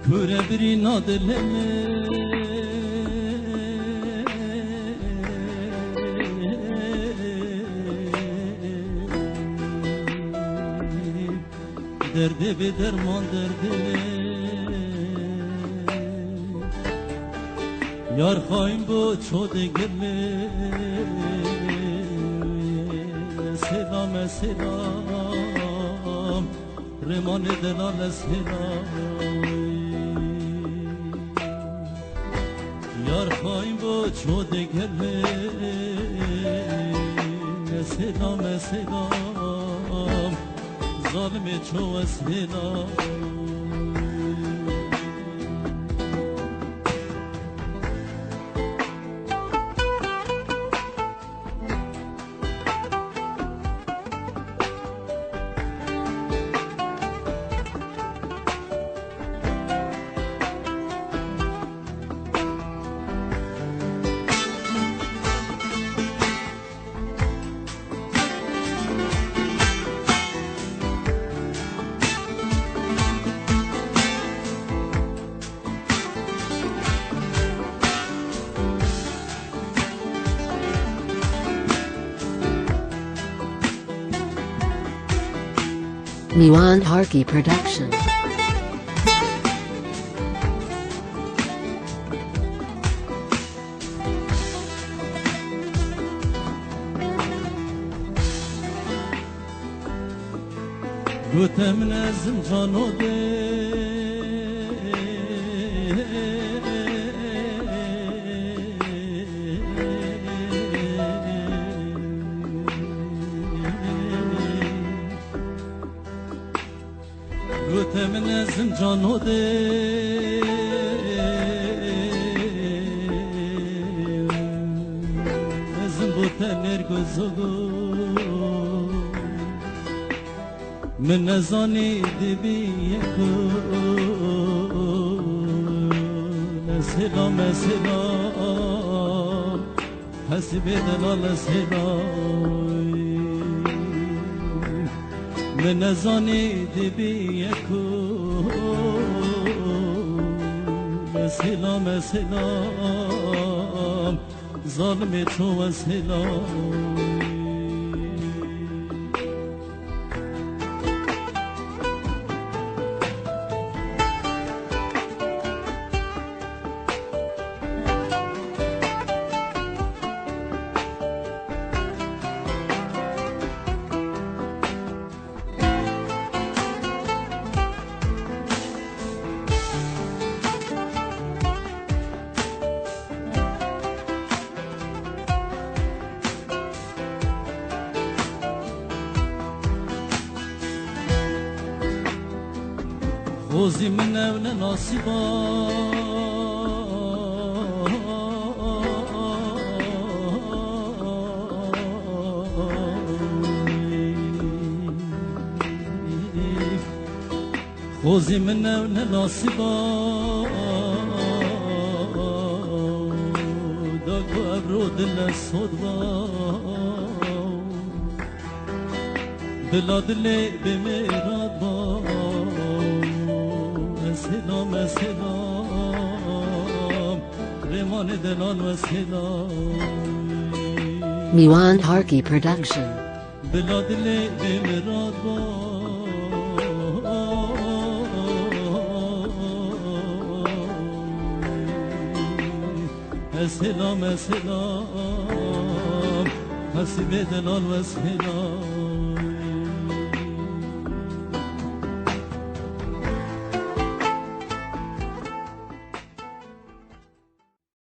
کوره بری نادلمه درده به درمان درده یار خواهیم بود شده گله سلام سلام رمان دلال سلام یار خواهیم بود شده گله سلام سلام ظالم چو سلام Miwan Harki Production. گوتم نزم جانو ده گوتم نزم جانو ده نزم بوتن نرگزگو من نزانی دبی یکو سلام سلام حسب دلال سلام من نزانی دبی یکو سلام سلام ظالم چو سلام خوزی من اون ناصیبا خوزی من اون ناصیبا داگو ابرو دل صدبا دلا دل بمیراد با سلام سلام رمان دلال و سلام Miwan Harki Production. بلا دل بمیراد با سلام سلام حسب دلال و سلام